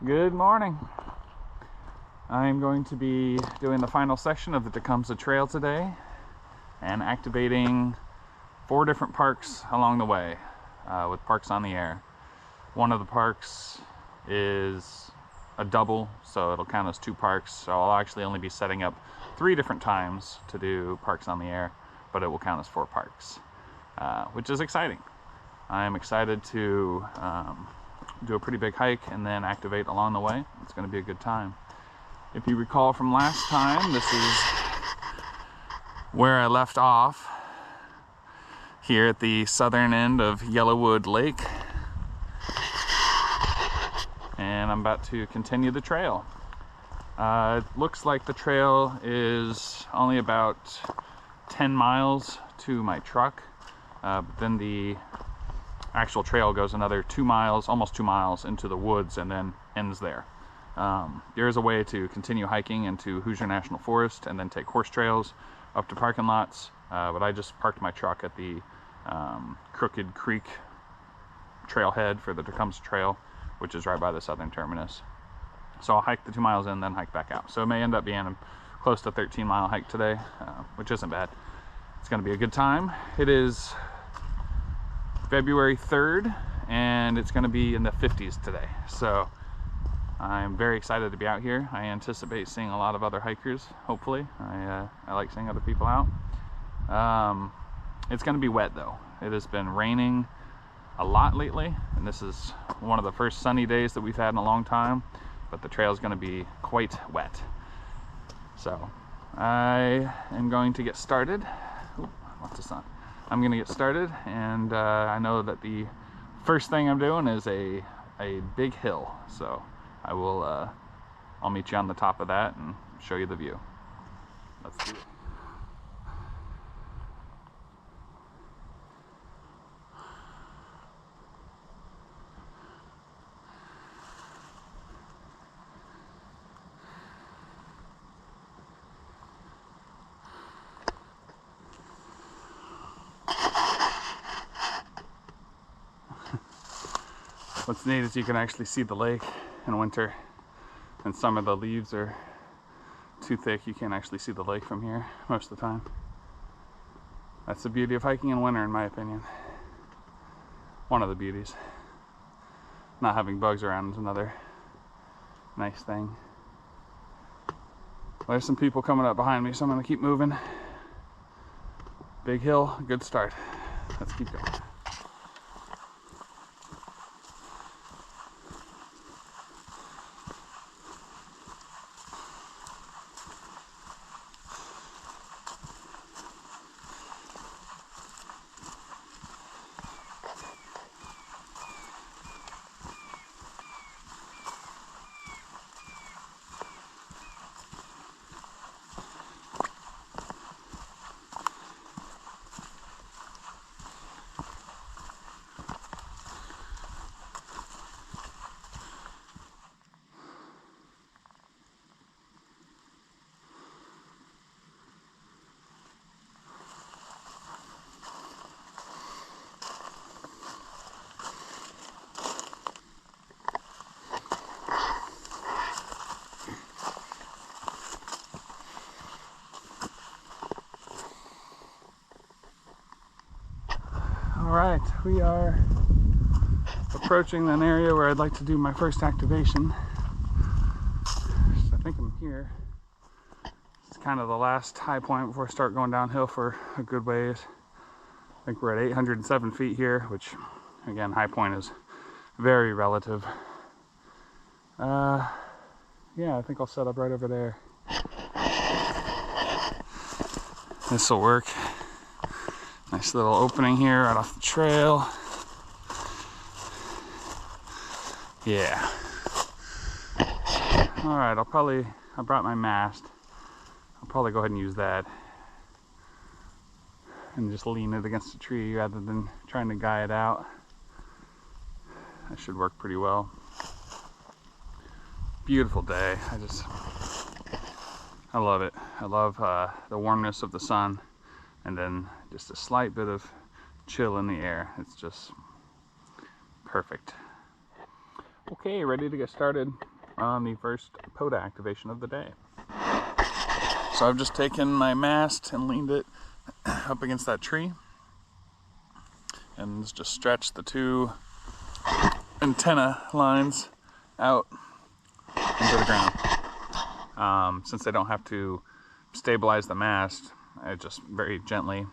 Good morning. I'm going to be doing the final section of the Tecumseh Trail today and activating 4 different parks along the way with parks on the air. One of the parks is a double, so it'll count as 2 parks. So I'll actually only be setting up 3 different times to do parks on the air, but it will count as 4 parks, which is exciting. I'm excited to do a pretty big hike and then activate along the way. It's going to be a good time. If you recall from last time, this is where I left off, here at the southern end of Yellowwood Lake, and I'm about to continue the trail. It looks like the trail is only about 10 miles to my truck, but then the actual trail goes another 2 miles, almost 2 miles into the woods and then ends there. There is a way to continue hiking into Hoosier National Forest and then take horse trails up to parking lots, but I just parked my truck at the Crooked Creek trailhead for the Tecumseh Trail, which is right by the southern terminus. So I'll hike the 2 miles in, then hike back out. So it may end up being a close to 13-mile hike today, which isn't bad. It's going to be a good time. It is February 3rd, and it's going to be in the 50s today. So I'm very excited to be out here. I anticipate seeing a lot of other hikers, hopefully. I like seeing other people out. It's going to be wet though. It has been raining a lot lately, and this is one of the first sunny days that we've had in a long time, but the trail is going to be quite wet. So I am going to get started. Ooh, lots of sun. I'm going to get started, and I know that the first thing I'm doing is a big hill, so I will I'll meet you on the top of that and show you the view. Let's do it. What's neat is you can actually see the lake in winter, and some of the leaves are too thick. You can't actually see the lake from here most of the time. That's the beauty of hiking in winter, in my opinion. One of the beauties. Not having bugs around is another nice thing. Well, there's some people coming up behind me, so I'm going to keep moving. Big hill, good start. Let's keep going. Alright, we are approaching an area where I'd like to do my first activation. So I think I'm here. It's kind of the last high point before I start going downhill for a good ways. I think we're at 807 feet here, which, again, high point is very relative. Yeah, I think I'll set up right over there. This will work. Nice little opening here right off the trail. Yeah. Alright, I brought my mast. I'll probably go ahead and use that. And just lean it against the tree rather than trying to guy it out. That should work pretty well. Beautiful day. I love it. I love the warmness of the sun, and then just a slight bit of chill in the air. It's just perfect. Okay, ready to get started on the first POTA activation of the day. So I've just taken my mast and leaned it up against that tree and just stretched the two antenna lines out into the ground. Since they don't have to stabilize the mast, I just very gently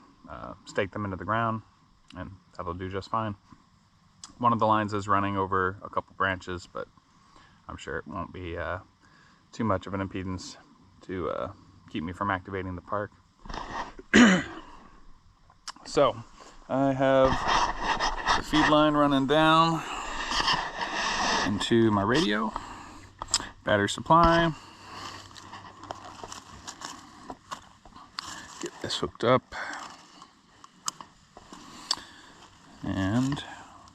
stake them into the ground, and that'll do just fine. One of the lines is running over a couple branches, but I'm sure it won't be too much of an impedance to keep me from activating the park. So I have the feed line running down into my radio, battery supply. Get this hooked up, and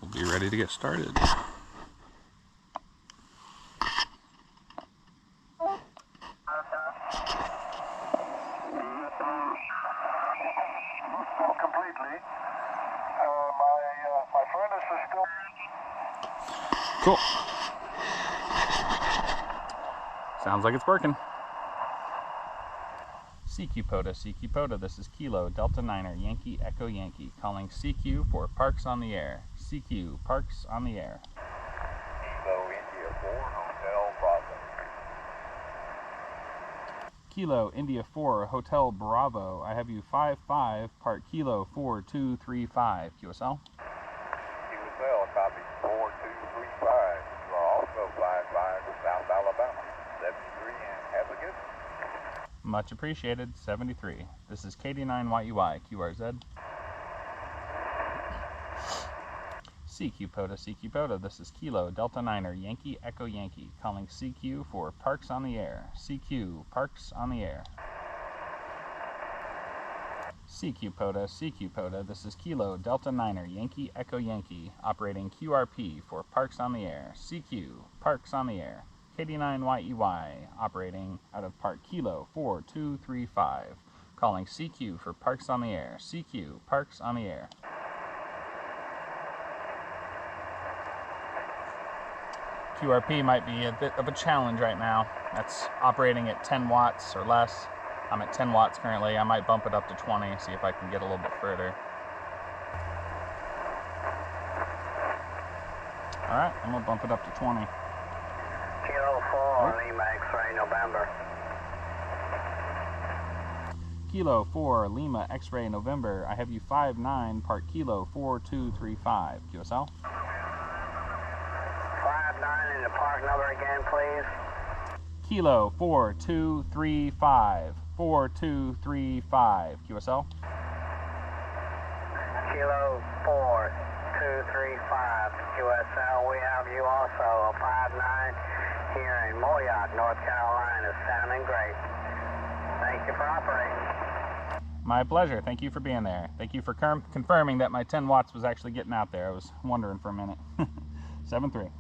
we'll be ready to get started. Completely. My furnace is still... Cool. Sounds like it's working. CQ POTA, this is Kilo Delta Niner Yankee Echo Yankee, calling CQ for Parks on the Air. CQ, Parks on the Air. Kilo India 4, Hotel Bravo. Kilo India 4, Hotel Bravo, I have you 5-5, Park Kilo 4235, QSL. QSL, copy 4235. You are also 55 to South Alabama. 73 and have a good one. Much appreciated, 73. This is KD9YUI, QRZ. CQ POTA, this is Kilo Delta Niner Yankee Echo Yankee, calling CQ for Parks on the Air. CQ, Parks on the Air. CQ POTA, this is Kilo Delta Niner Yankee Echo Yankee, operating QRP for Parks on the Air. CQ, Parks on the Air. KD9YEY, operating out of Park Kilo 4235, calling CQ for Parks on the Air. CQ, Parks on the Air. QRP might be a bit of a challenge right now. That's operating at 10 watts or less. I'm at 10 watts currently. I might bump it up to 20, see if I can get a little bit further. Alright, I'm going to bump it up to 20. Kilo 4, Lima X-ray November. Kilo 4, Lima X-ray November. I have you 5-9, Park Kilo 4235. QSL? 5-9 in the park number again, please. Kilo 4235. 4235. QSL? Kilo 4235. QSL, we have you also, 5-9 here in Moyock, North Carolina. Sounding great. Thank you for operating. My pleasure. Thank you for being there. Thank you for confirming that my 10 watts was actually getting out there. I was wondering for a minute. 7-3.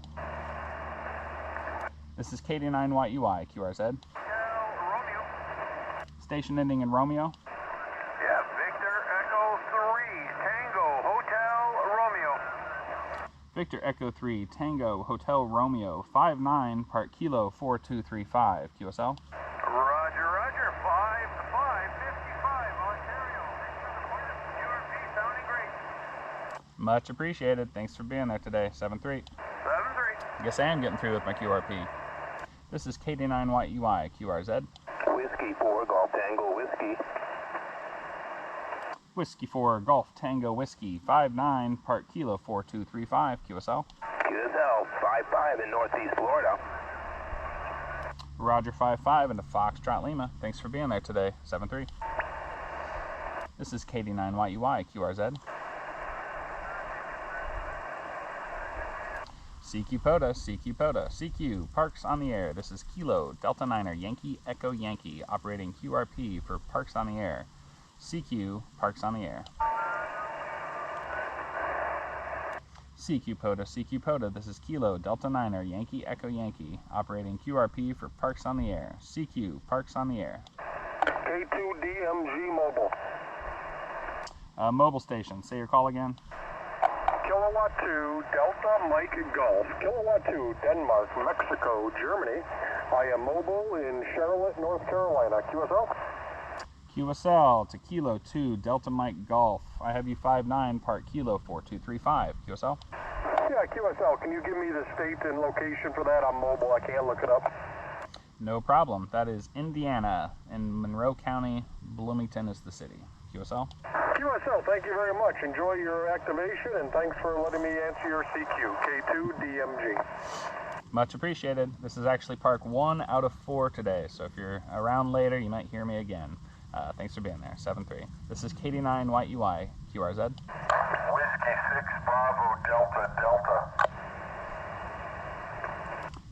This is KD9YUI, QRZ. Romeo. Station ending in Romeo. Yeah, Victor Echo 3, Tango, Hotel Romeo. Victor Echo 3, Tango, Hotel Romeo, 5-9, Park Kilo 4235. QSL? Roger, 5-5, 55, Ontario. Thanks for the park. QRP, sounding great. Much appreciated. Thanks for being there today. 7-3. 7-3. I guess I am getting through with my QRP. This is KD9YUI, QRZ. Whiskey 4, Golf Tango, Whiskey. Whiskey 4, Golf Tango Whiskey, 5-9, Park Kilo 4235. QSL? QSL, 5-5 in Northeast Florida. Roger, 5-5 into Foxtrot Lima. Thanks for being there today. 7-3. This is KD9YUI, QRZ. CQ POTA, CQ, Parks on the Air. This is Kilo Delta Niner Yankee Echo Yankee, operating QRP for Parks on the Air. CQ, Parks on the Air. CQ POTA, this is Kilo Delta Niner Yankee Echo Yankee, operating QRP for Parks on the Air. CQ, Parks on the Air. K2DMG Mobile. Mobile station, say your call again. Kilo Kilowatt 2, Delta Mike Golf, Kilowatt 2, Denmark, Mexico, Germany. I am mobile in Charlotte, North Carolina. QSL? QSL to Kilo 2, Delta Mike Golf. I have you 59, Park Kilo 4235. QSL? Yeah, QSL. Can you give me the state and location for that? I'm mobile. I can't look it up. No problem. That is Indiana in Monroe County. Bloomington is the city. QSL? QSL, thank you very much. Enjoy your activation, and thanks for letting me answer your CQ, K2DMG. Much appreciated. This is actually Park 1 out of 4 today, so if you're around later, you might hear me again. Thanks for being there. 7-3. This is KD9 White UI, QRZ. Whiskey 6 Bravo Delta Delta.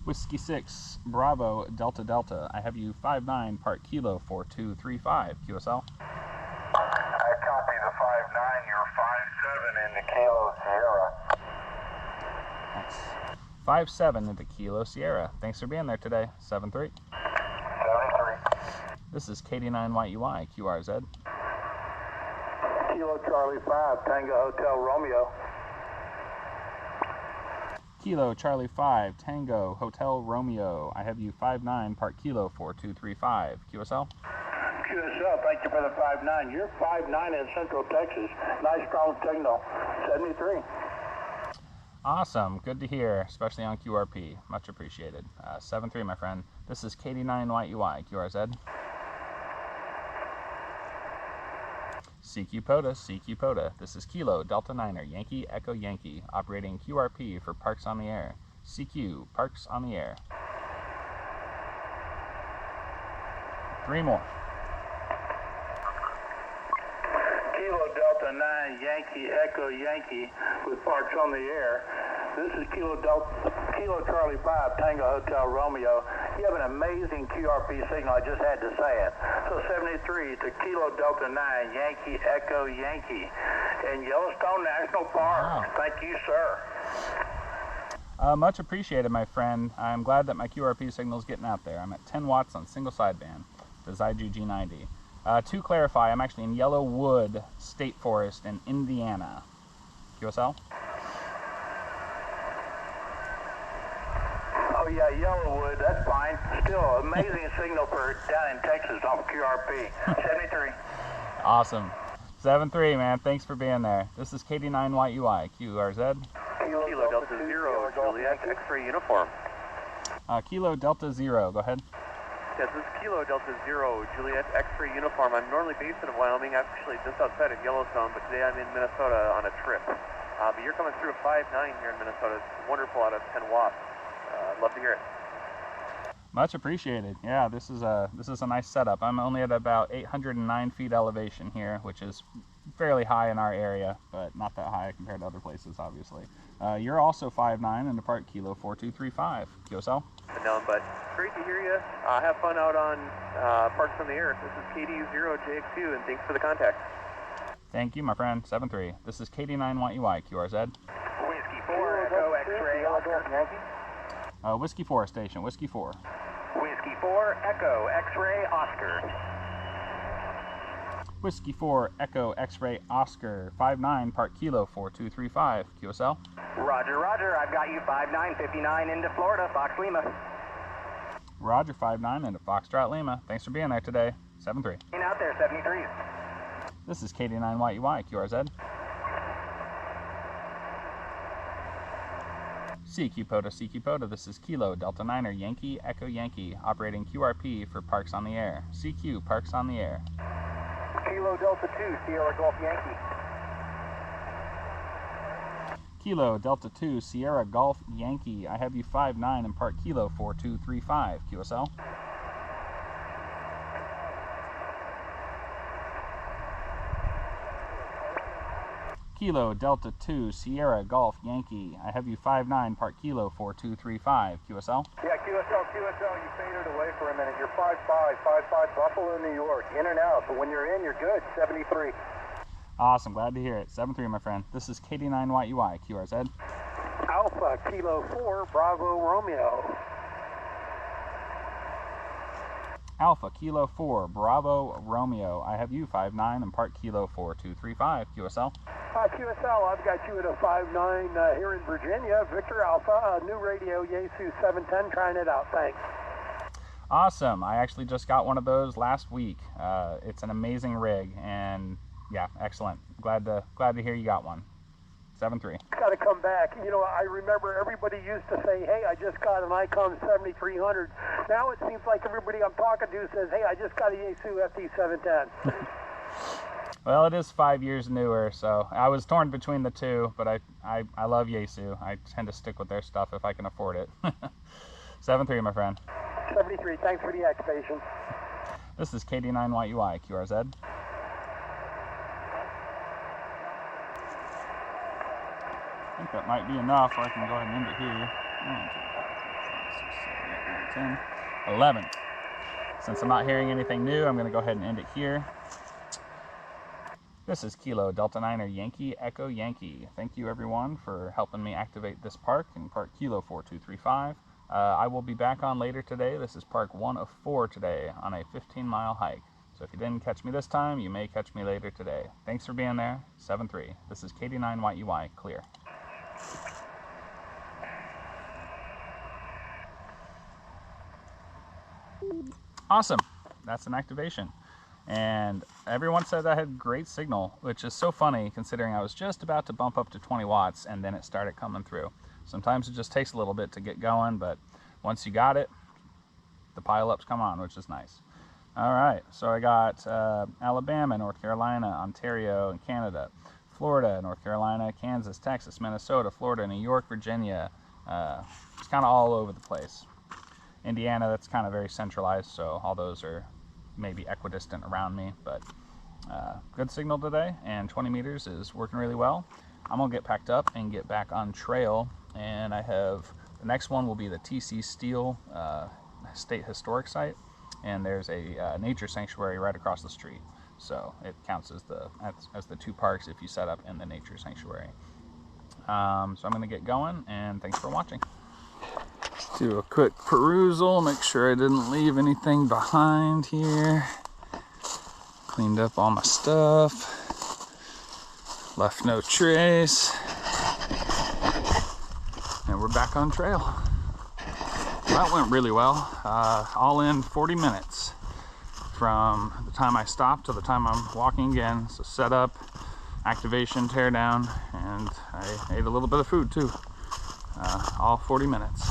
Whiskey 6 Bravo Delta Delta. I have you 59, Park Kilo 4235. QSL? I copy the 59, you're 57 in the Kilo Sierra. Nice. 57 into Kilo Sierra. Thanks for being there today. 7-3. 73. This is KD9 White UI, QRZ. Kilo Charlie 5, Tango Hotel Romeo. Kilo Charlie 5, Tango Hotel Romeo. I have you 59, Park Kilo 4235. QSL? QSL, thank you for the 59. You're 59 in Central Texas. Nice strong signal. 73. Awesome. Good to hear, especially on QRP. Much appreciated. 7-3, my friend. This is KD9 White UI, QRZ. CQ POTA, CQ POTA. This is Kilo Delta Niner, Yankee Echo Yankee, operating QRP for Parks on the Air. CQ, Parks on the Air. 3 more. Kilo Delta 9, Yankee Echo Yankee with Parks on the Air. This is Kilo Charlie 5, Tango Hotel Romeo. You have an amazing QRP signal, I just had to say it. So 73 to Kilo Delta 9, Yankee Echo Yankee in Yellowstone National Park. Wow. Thank you, sir. Much appreciated, my friend. I'm glad that my QRP signal is getting out there. I'm at 10 watts on single sideband, the Zyju G90. To clarify, I'm actually in Yellowwood State Forest in Indiana. QSL? Oh yeah, Yellowwood, that's fine. Still, amazing signal for down in Texas on QRP. 73. Awesome. 7-3, man. Thanks for being there. This is KD9 White UI, QRZ. Kilo Delta 0, Juliet, X-ray uniform. Kilo Delta 0, go ahead. Yes, this is Kilo Delta 0, Juliet, X-ray uniform. I'm normally based in Wyoming, actually just outside of Yellowstone, but today I'm in Minnesota on a trip. But you're coming through a 5.9 here in Minnesota. It's wonderful out of 10 watts. I'd love to hear it. Much appreciated. Yeah, this is a nice setup. I'm only at about 809 feet elevation here, which is fairly high in our area, but not that high compared to other places, obviously. You're also 5'9" in the Park Kilo 4235. QSL? No, but great to hear you. Have fun out on Parks on the Air. This is KD0JX2, and thanks for the contact. Thank you, my friend. 7-3. This is KD9 White UI, QRZ. Whiskey 4, Echo X-ray Oscar. Whiskey 4 station, Whiskey 4. Whiskey 4, Echo X-ray Oscar. Whiskey 4, Echo X-ray Oscar, 5'9", Park Kilo 4235. QSL? Roger, roger. I've got you 5959 into Florida, Fox Lima. Roger, 5'9" into Foxtrot Lima. Thanks for being there today. 7-3. Out there, 73. This is KD9 White UI, QRZ. CQ POTA, CQ POTA. This is Kilo Delta Niner, Yankee Echo Yankee, operating QRP for Parks on the Air. CQ, Parks on the Air. Kilo Delta 2, Sierra Golf Yankee. Kilo Delta 2, Sierra Golf Yankee. I have you 5'9" in Park Kilo 4235. QSL? Kilo Delta 2, Sierra Golf Yankee. I have you 5'9", Park Kilo 4235. QSL? Yeah, QSL, you faded away for a minute. You're 5'5", Buffalo, New York, in and out. But when you're in, you're good. 73. Awesome, glad to hear it. 7-3, my friend. This is KD9 White UI, QRZ. Alpha, Kilo 4, Bravo, Romeo. Alpha, Kilo 4, Bravo, Romeo. I have you 5'9" and Park Kilo 4235. QSL? QSL, I've got you at a 5-9 here in Virginia. Victor Alpha, new radio, Yaesu 710, trying it out. Thanks. Awesome. I actually just got one of those last week. It's an amazing rig, and yeah, excellent. Glad to hear you got one. 7.3. It's got to come back. You know, I remember everybody used to say, hey, I just got an Icon 7300. Now it seems like everybody I'm talking to says, hey, I just got a Yaesu FD710. Well, it is 5 years newer, so I was torn between the two, but I love Yaesu. I tend to stick with their stuff if I can afford it. 7.3, my friend. 73, thanks for the activation. This is KD9YUI, QRZ. I think that might be enough, or I can go ahead and end it here. 1, 2, 5, 6, 7, 8, 9, 10, 11. Since I'm not hearing anything new, I'm going to go ahead and end it here. This is Kilo Delta 9er Yankee Echo Yankee. Thank you everyone for helping me activate this park in Park Kilo 4235. I will be back on later today. This is Park 1 of 4 today on a 15-mile hike. So if you didn't catch me this time, you may catch me later today. Thanks for being there. 7-3. This is KD9YUI, clear. Awesome. That's an activation. And everyone said I had great signal, which is so funny considering I was just about to bump up to 20 watts and then it started coming through. Sometimes it just takes a little bit to get going, but once you got it, the pile-ups come on, which is nice. All right, so I got Alabama, North Carolina, Ontario, and Canada, Florida, North Carolina, Kansas, Texas, Minnesota, Florida, New York, Virginia. It's kind of all over the place. Indiana, that's kind of very centralized, so all those are maybe equidistant around me, but good signal today, and 20 meters is working really well. I'm gonna get packed up and get back on trail, and I have, the next one will be the TC Steel State Historic Site, and there's a nature sanctuary right across the street, so it counts as the two parks if you set up in the nature sanctuary. So I'm gonna get going, and thanks for watching. Do a quick perusal, make sure I didn't leave anything behind here. Cleaned up all my stuff. Left no trace. And we're back on trail. That went really well. All in 40 minutes from the time I stopped to the time I'm walking again. So set up, activation, tear down, and I ate a little bit of food too. All 40 minutes.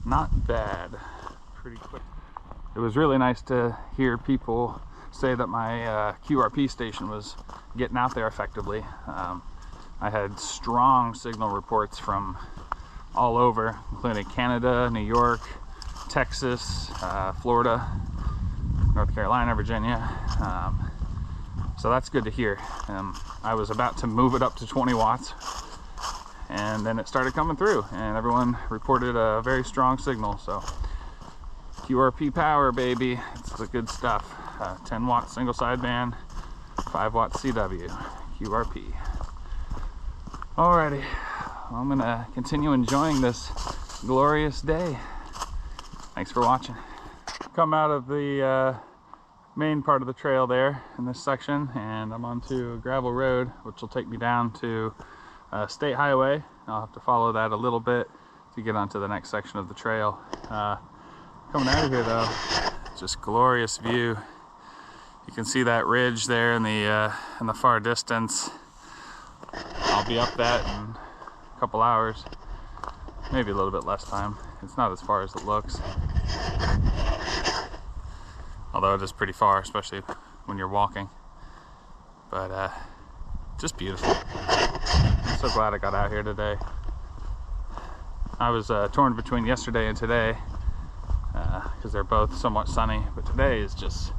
Not bad. Pretty quick. It was really nice to hear people say that my QRP station was getting out there effectively. I had strong signal reports from all over, including Canada, New York, Texas, Florida, North Carolina, Virginia. So that's good to hear. I was about to move it up to 20 watts. And then it started coming through, and everyone reported a very strong signal. So QRP power, baby, it's the good stuff. 10 watt single sideband, 5 watt CW, QRP. Alrighty, I'm gonna continue enjoying this glorious day. Thanks for watching. Come out of the main part of the trail there in this section, and I'm onto a gravel road, which will take me down to State Highway. I'll have to follow that a little bit to get onto the next section of the trail. Coming out of here though, just glorious view. You can see that ridge there in the far distance. I'll be up that in a couple hours, maybe a little bit less time. It's not as far as it looks, although it is pretty far, especially when you're walking. But just beautiful. I'm so glad I got out here today. I was torn between yesterday and today because they're both somewhat sunny, but today is just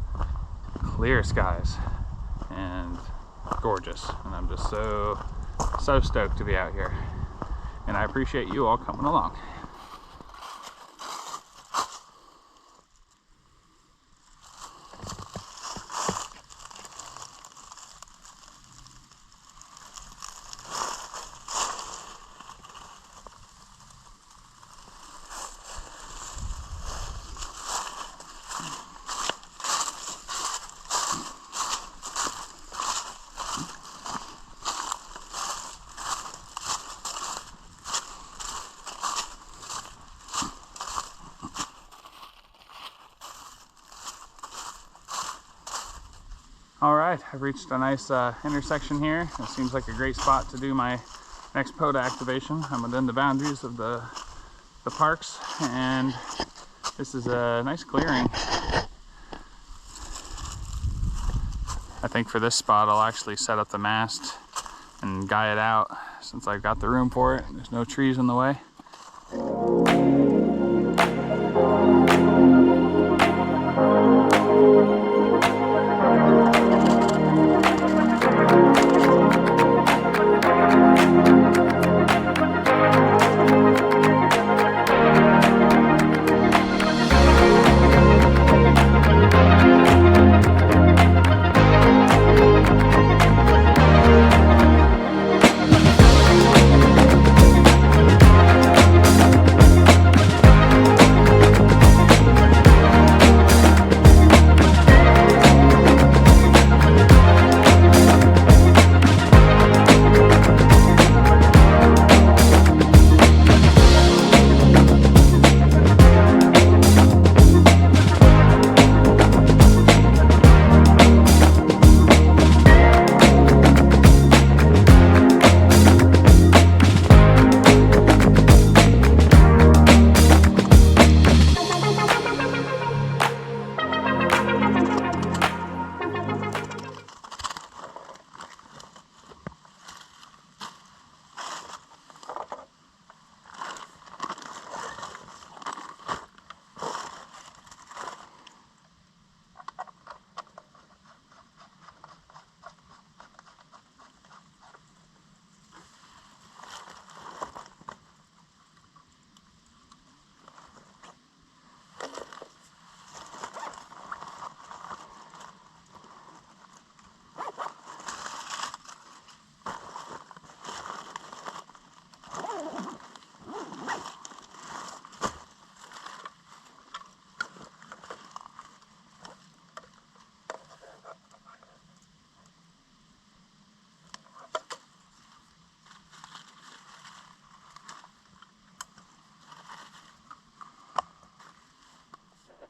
clear skies and gorgeous, and I'm just so stoked to be out here, and I appreciate you all coming along. right, I've reached a nice intersection here. It seems like a great spot to do my next POTA activation. I'm within the boundaries of the parks, and this is a nice clearing. I think for this spot I'll actually set up the mast and guy it out since I've got the room for it. There's no trees in the way.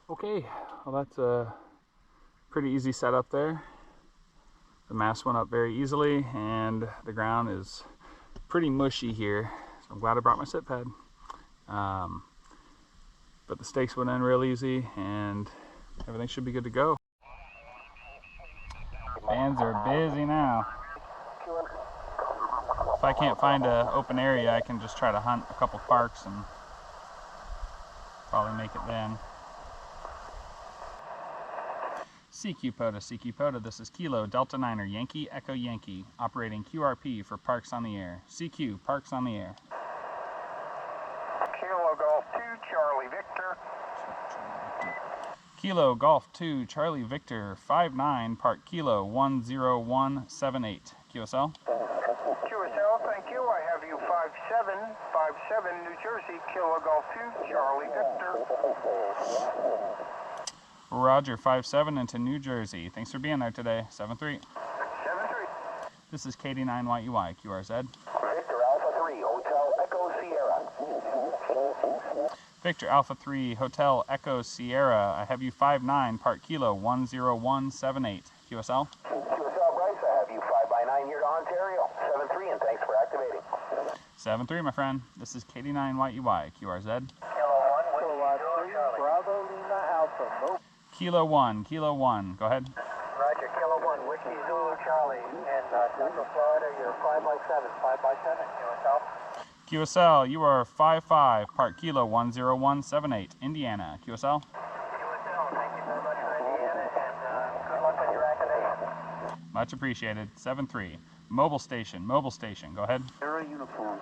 Okay, well that's a pretty easy setup there. The mast went up very easily and the ground is pretty mushy here. So I'm glad I brought my sit pad. But the stakes went in real easy and everything should be good to go. Fans are busy now. If I can't find an open area, I can just try to hunt a couple parks and probably make it then. CQ POTA, this is Kilo Delta Niner Yankee Echo Yankee, operating QRP for Parks on the Air. CQ, Parks on the Air. Kilo Golf 2, Charlie Victor. Kilo Golf 2, Charlie Victor, 59, Park Kilo 10178. QSL? QSL, thank you. I have you 5757 New Jersey, Kilo Golf 2, Charlie Victor. Roger, 57 into New Jersey. Thanks for being there today. 73. 73. This is KD9YUY, QRZ. Victor Alpha 3, Hotel Echo Sierra. Victor Alpha 3, Hotel Echo Sierra. I have you 59, Park Kilo 10178. QSL? QSL Bryce, I have you 5x9 here to Ontario. 73, and thanks for activating. 73, my friend. This is KD9YUY, QRZ. Kilo 1, Bravo Lima Alpha. Kilo 1, go ahead. Roger, Kilo 1, Whiskey Zulu Charlie, in Central Florida, you're 5x7, 5x7, QSL. QSL, you are 55, Park Kilo 10178, Indiana. QSL? QSL, thank you very much for Indiana, and good luck on your activation. Much appreciated. 73. Mobile station, go ahead. Sierra Uniform.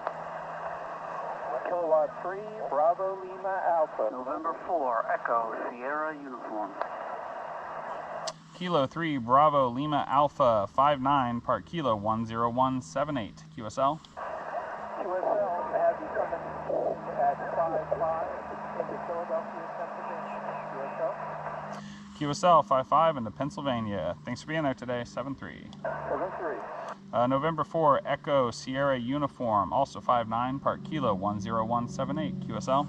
Kilowatt 3, Bravo Lima Alpha. November 4, Echo Sierra Uniform. Kilo 3, Bravo Lima Alpha, 59, Park Kilo 10178. QSL? QSL, I have you coming at 5-5 into Philadelphia, Pennsylvania. QSL? QSL 55 into Pennsylvania. Thanks for being there today. 73. 73. November 4, Echo Sierra Uniform, also 59, Park Kilo 10178. QSL?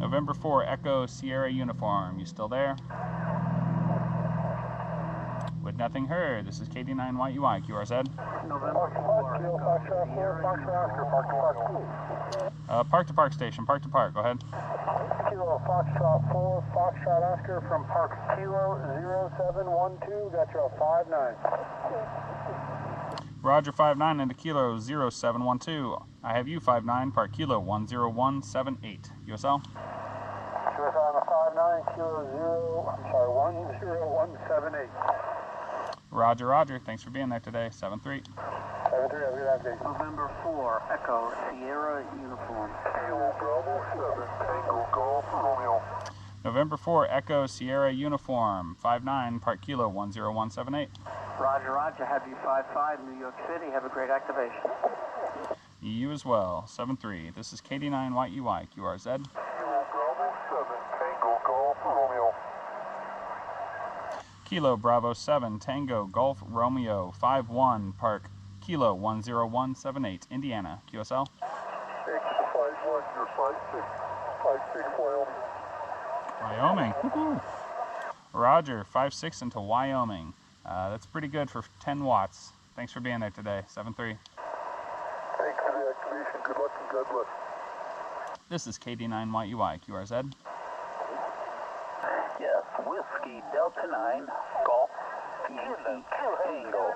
November 4, Echo Sierra Uniform. You still there? With nothing heard, this is KD9YUI, QRZ. November 4, Echo Sierra Uniform. Park to park station, park to park, go ahead. Kilo Foxtrot 4, Foxtrot Oscar from Park Kilo 0712, got you a 59. Roger 59 into Kilo 0712. I have you 59, Park Kilo 10178. USL? QSL on the 59, Kilo 10178. Roger, Roger. Thanks for being there today. 7-3. 73, have a good afternoon. November 4, Echo Sierra Uniform. Kilo Bravo 7, Tango Golf Romeo. November 4, Echo Sierra Uniform. 59, Park Kilo 10178. Roger, Roger. Have you 55, New York City. Have a great activation. You as well. 7-3. This is KD9YUI, QRZ. Kilo Bravo 7, Tango Golf Romeo. Kilo Bravo 7, Tango Golf Romeo. 5-1, Park Kilo 10178, Indiana. QSL? 56 Wyoming. Wyoming. Woohoo. Roger, 5-6 into Wyoming. That's pretty good for 10 watts. Thanks for being there today. 7-3. Thanks for the activation. Good luck and God bless. This is KD9YUI, QRZ. Yes, Whiskey Delta 9, Golf, Yankee Tango.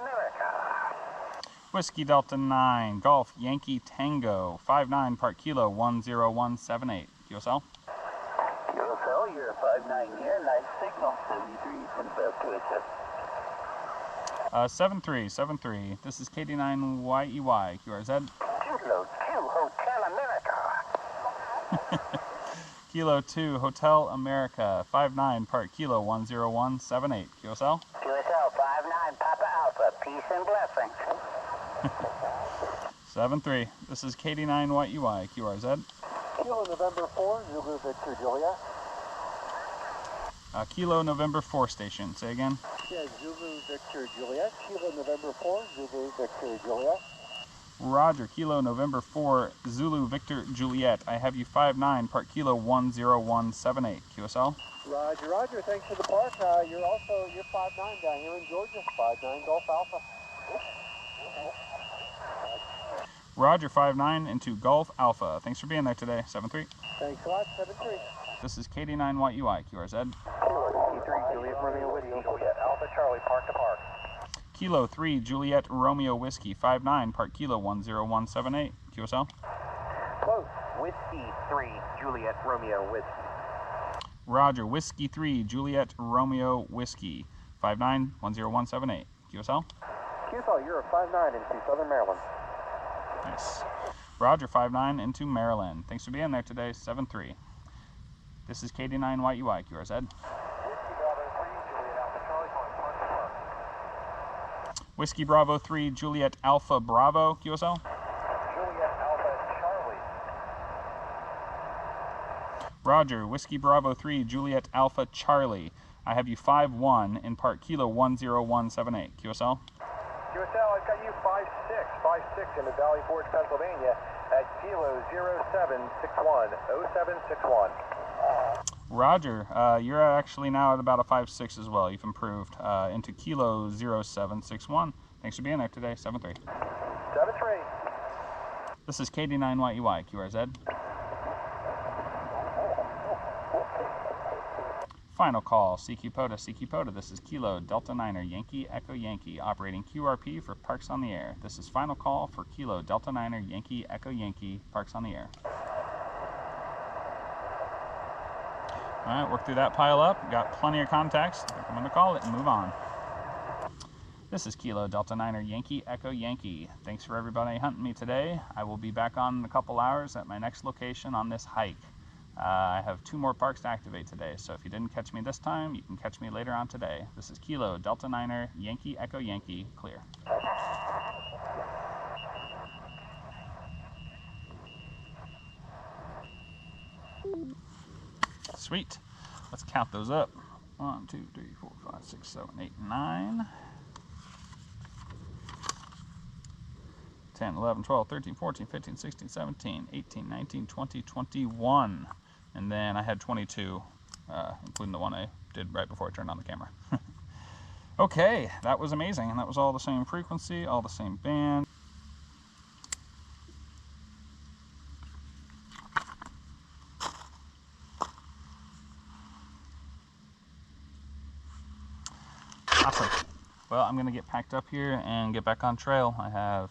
Whiskey Delta 9, Golf Yankee Tango. 5-9, Park Kilo 10178. QSL? QSL, you're 59 here, nice signal, 73 from the best wishes. 7-3, 7-3. This is KD9YEY, QRZ. Kilo 2, Hotel America. Kilo 2, Hotel America. 5-9, Park Kilo 10178. QSL? QSL 59, Papa Alpha, peace and blessings. 7-3. This is KD9YEY, QRZ. Kilo November 4, Zulu Victor Juliet. Kilo November 4 station. Say again. Yeah, Zulu Victor Juliet. Kilo November 4, Zulu Victor Juliet. Roger, Kilo November 4, Zulu Victor Juliet. I have you 5-9, Park Kilo 10178. QSL? Roger, Roger. Thanks for the park. You're 5-9 down here in Georgia. 5-9 Golf Alpha. Roger, 5-9 into Golf Alpha. Thanks for being there today. 7-3. Thanks a lot. 7-3. This is KD9YUI, QRZ. Kilo 3, Juliet Romeo Whiskey. Juliet Alpha Charlie, park to park. Kilo 3, Juliet Romeo Whiskey. 5-9, Park Kilo 10178. QSL? Close. Whiskey 3, Juliet Romeo Whiskey. Roger, Whiskey 3, Juliet Romeo Whiskey. 5-9, 10178. QSL? QSL, you're a 5-9 into Southern Maryland. Nice. Roger, 5-9 into Maryland. Thanks for being there today. 7-3. This is KD9YUI, QRZ. Whiskey Bravo 3, Juliet Alpha Bravo, QSL? Juliet Alpha Charlie. Roger, Whiskey Bravo 3, Juliet Alpha Charlie. I have you 5-1 in Park Kilo 10178. QSL? QSL, I've got you 5-6 into Valley Forge, Pennsylvania at Kilo 0761. Roger, you're actually now at about a 5-6 as well. You've improved into Kilo 0761. Thanks for being there today. 7-3. 7-3. This is KD9YEY, QRZ. Final call, CQ POTA. This is Kilo Delta 9er Yankee Echo Yankee operating QRP for Parks on the Air. This is final call for Kilo Delta 9er Yankee Echo Yankee Parks on the Air. All right, work through that pile up. Got plenty of contacts. I think I'm going to call it and move on. This is Kilo Delta 9er Yankee Echo Yankee. Thanks for everybody hunting me today. I will be back on in a couple hours at my next location on this hike. I have 2 more parks to activate today, so if you didn't catch me this time, you can catch me later on today. This is Kilo Delta 9er Yankee Echo Yankee, clear. Sweet. Let's count those up. 1, 2, 3, 4, 5, 6, 7, 8, 9. 10, 11, 12, 13, 14, 15, 16, 17, 18, 19, 20, 21. and then I had 22, including the one I did right before I turned on the camera. Okay, that was amazing, and that was all the same frequency, all the same band. Awesome. Well, I'm gonna get packed up here and get back on trail. I have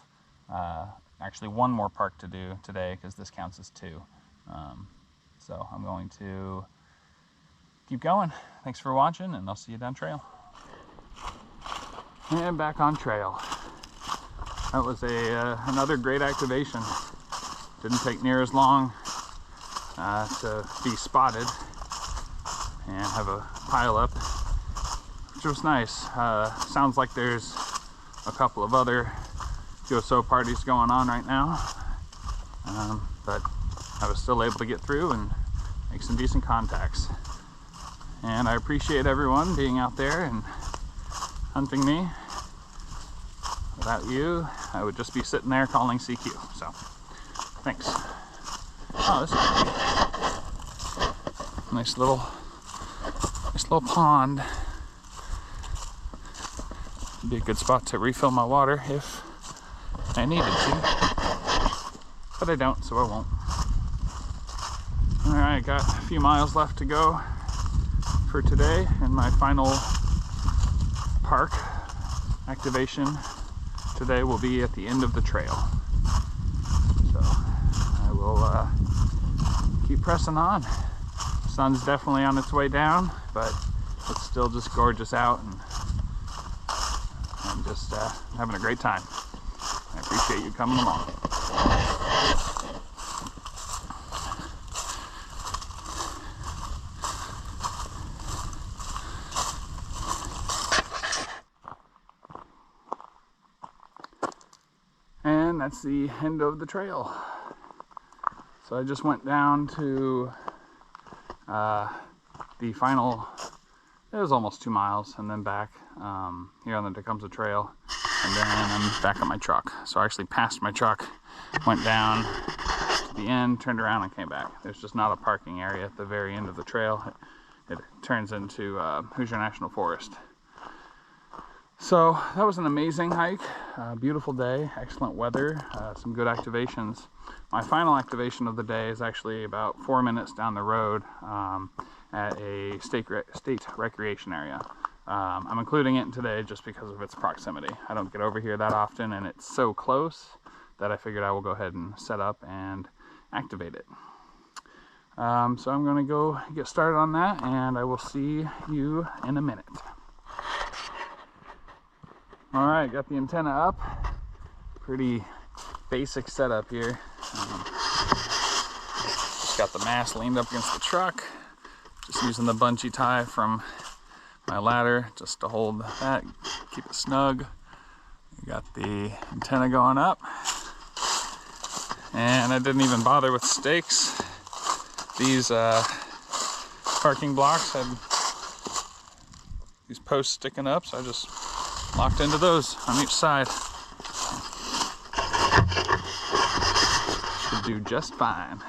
actually one more park to do today because this counts as 2. So I'm going to keep going. Thanks for watching, and I'll see you down trail. And back on trail. That was another great activation. Didn't take near as long to be spotted and have a pile up, which was nice. Sounds like there's a couple of other USO parties going on right now, but I was still able to get through and make some decent contacts. And I appreciate everyone being out there and hunting me. Without you, I would just be sitting there calling CQ. So, thanks. Oh, this is nice little pond. Be a good spot to refill my water if I needed to, but I don't, so I won't. All right, got a few miles left to go for today, and my final park activation today will be at the end of the trail. So I will keep pressing on. Sun's definitely on its way down, but it's still just gorgeous out, and I'm just having a great time. I appreciate you coming along. And that's the end of the trail. So I just went down to the final, it was almost 2 miles, and then back here on the Tecumseh Trail, and then I'm back at my truck. So I actually passed my truck, went down to the end, turned around, and came back. There's just not a parking area at the very end of the trail. It turns into Hoosier National Forest. So that was an amazing hike, beautiful day, excellent weather, some good activations. My final activation of the day is actually about 4 minutes down the road at a state recreation area. I'm including it today just because of its proximity. I don't get over here that often, and it's so close that I figured I will go ahead and set up and activate it. So I'm going to go get started on that, and I will see you in a minute. All right, got the antenna up. Pretty basic setup here. Just got the mast leaned up against the truck. Just using the bungee tie from my ladder just to hold that, keep it snug. We got the antenna going up. And I didn't even bother with stakes. These parking blocks had these posts sticking up, so I just locked into those on each side. Should do just fine.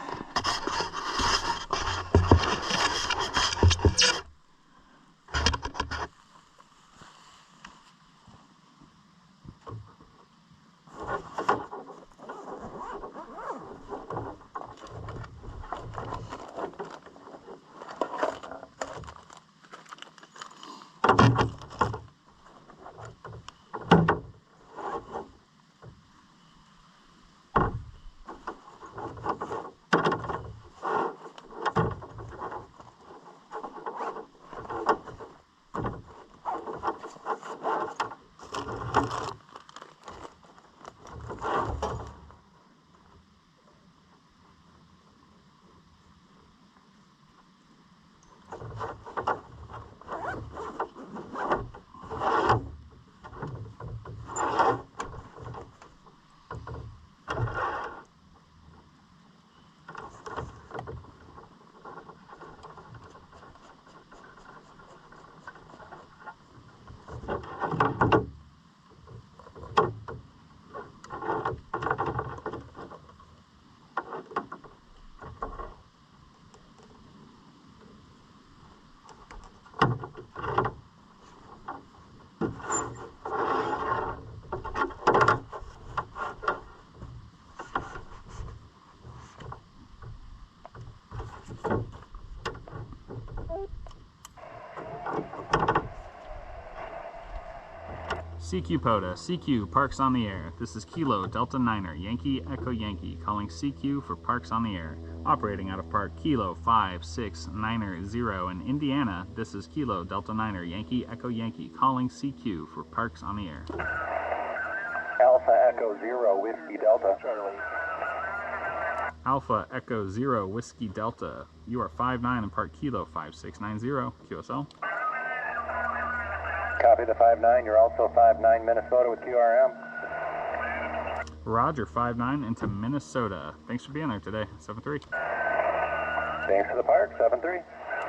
CQ POTA, CQ Parks on the Air. This is Kilo Delta Niner, Yankee Echo Yankee, calling CQ for Parks on the Air. Operating out of Park Kilo 5690 in Indiana, this is Kilo Delta Niner, Yankee Echo Yankee, calling CQ for Parks on the Air. Alpha Echo 0 Whiskey Delta. Alpha Echo 0 Whiskey Delta. You are 59 in Park Kilo 5690, QSL. Copy the 59. You're also 59 Minnesota with QRM. Roger, 59 into Minnesota. Thanks for being there today, 73. Thanks for the park, 73.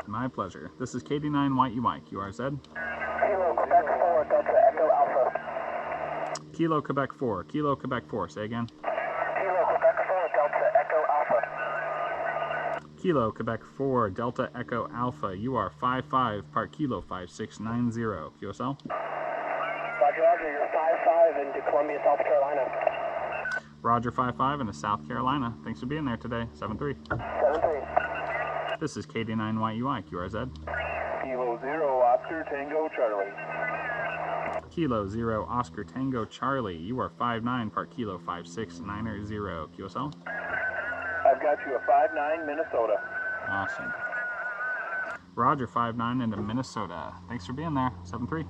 My pleasure. This is KD9YEY, QRZ. Kilo Quebec 4, Delta Echo Alpha. Kilo Quebec 4, Kilo Quebec 4, say again. Kilo Quebec 4, Delta Echo Alpha. Kilo Quebec 4, Delta Echo Alpha. You are 55, Park Kilo 5690, QSL. Roger, Roger, you're 55 into Columbia, South Carolina. Roger, 55 into South Carolina. Thanks for being there today, 73. 73. This is KD9YEY, QRZ. Kilo 0 Oscar Tango Charlie. Kilo 0 Oscar Tango Charlie. You are 59, Park Kilo 5690, QSL. I've got you a 59 Minnesota. Awesome. Roger, 59 into Minnesota. Thanks for being there, 73.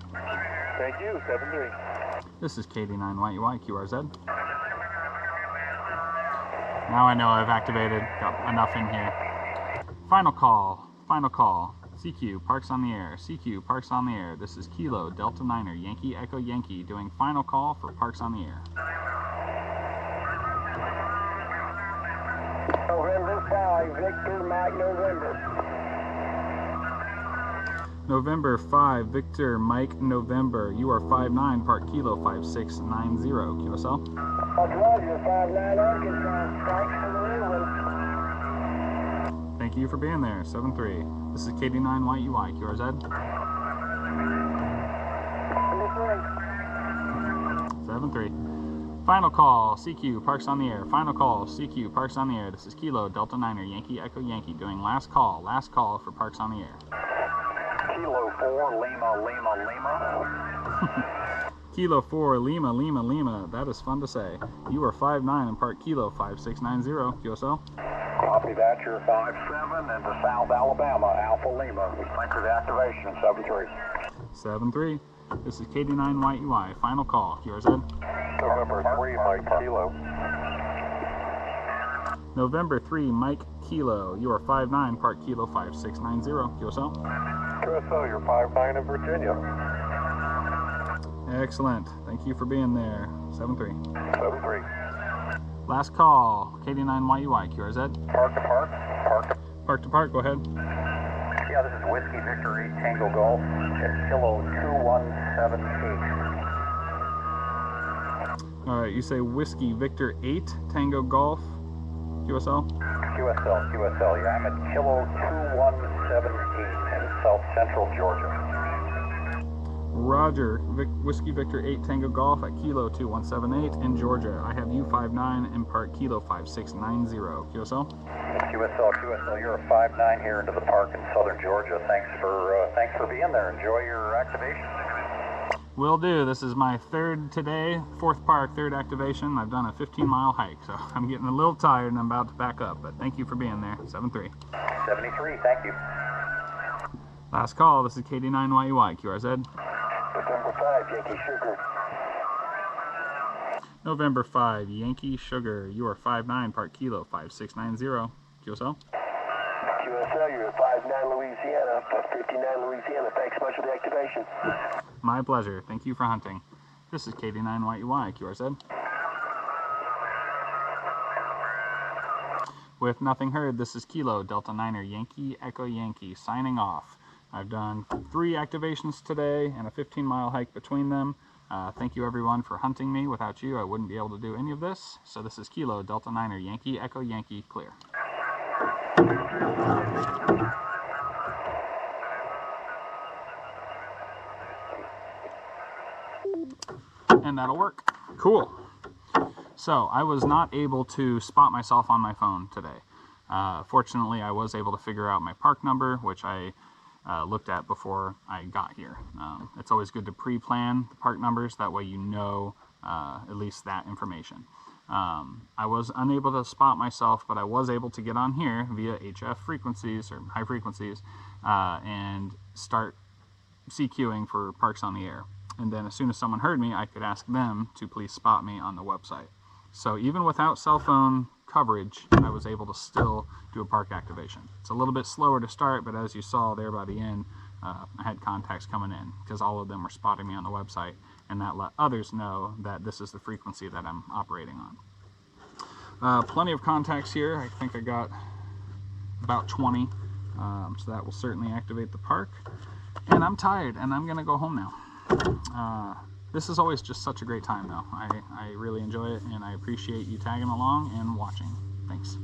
Thank you, 73. This is KD9YEY, QRZ. Now I know I've activated, got enough in here. Final call, CQ, Parks on the Air, CQ, Parks on the Air. This is Kilo Delta Niner, Yankee Echo Yankee, doing final call for Parks on the Air. November 5, Victor Mike November. November 5, Victor Mike November. You are 59, Park Kilo 5690, QSL. Roger, 59 Arkansas. Thanks for the new one. Thank you for being there, 73. This is KD9YEY, QRZ. 73. Final call, CQ, Parks on the Air. Final call, CQ, Parks on the Air. This is Kilo Delta Niner, Yankee Echo Yankee, doing last call for Parks on the Air. Kilo 4 Lima Lima Lima. Kilo 4 Lima Lima Lima. That is fun to say. You are 59 in Park Kilo 5690, QSL. Copy that, you're 57 into South Alabama, Alpha Lima. Thanks for the activation, 73. 73. This is KD9YEY. Final call, QRZ. November 3, Mike Kilo. November 3, Mike Kilo. You are 59, Park Kilo 5690, QSL. QSL, you're 59 in Virginia. Excellent. Thank you for being there. 73. 73. Last call, KD9YEY, QRZ. Park to park. Park to park, go ahead. Yeah, this is Whiskey Victor 8 Tango Golf. It's Kilo 2178. All right, you say Whiskey Victor 8 Tango Golf, QSL? QSL, yeah, I'm at Kilo 2178 in South Central Georgia. Roger, Whiskey Victor 8 Tango Golf at Kilo 2178 in Georgia. I have you 59 in Park Kilo 5690, QSL? QSL, you're a 59 here into the park in southern Georgia. Thanks for being there. Enjoy your activation. Will do. This is my third today, fourth park, third activation. I've done a 15-mile hike, so I'm getting a little tired and I'm about to back up, but thank you for being there. 73. 73, thank you. Last call, this is KD9YEY, QRZ. November 5, Yankee Sugar. November 5, Yankee Sugar. You are 59, Park Kilo 5690, QSL. QSL, you're at 59 Louisiana, 59 Louisiana. Thanks so much for the activation. My pleasure. Thank you for hunting. This is KD9YEY, QRZ. With nothing heard, this is Kilo Delta Niner, Yankee Echo Yankee, signing off. I've done 3 activations today and a 15-mile hike between them. Thank you everyone for hunting me. Without you, I wouldn't be able to do any of this. So this is Kilo Delta Niner, Yankee Echo Yankee, clear. And that'll work. Cool. So I was not able to spot myself on my phone today. Fortunately, I was able to figure out my park number, which I looked at before I got here. It's always good to pre-plan the park numbers, that way you know at least that information. I was unable to spot myself, but I was able to get on here via HF frequencies, or high frequencies, and start CQing for parks on the air. And then as soon as someone heard me, I could ask them to please spot me on the website. So even without cell phone coverage, I was able to still do a park activation. It's a little bit slower to start, but as you saw there by the end, I had contacts coming in because all of them were spotting me on the website, and that let others know that this is the frequency that I'm operating on. Plenty of contacts here. I think I got about 20, so that will certainly activate the park. And I'm tired, and I'm gonna go home now. This is always just such a great time though. I really enjoy it, and I appreciate you tagging along and watching. Thanks.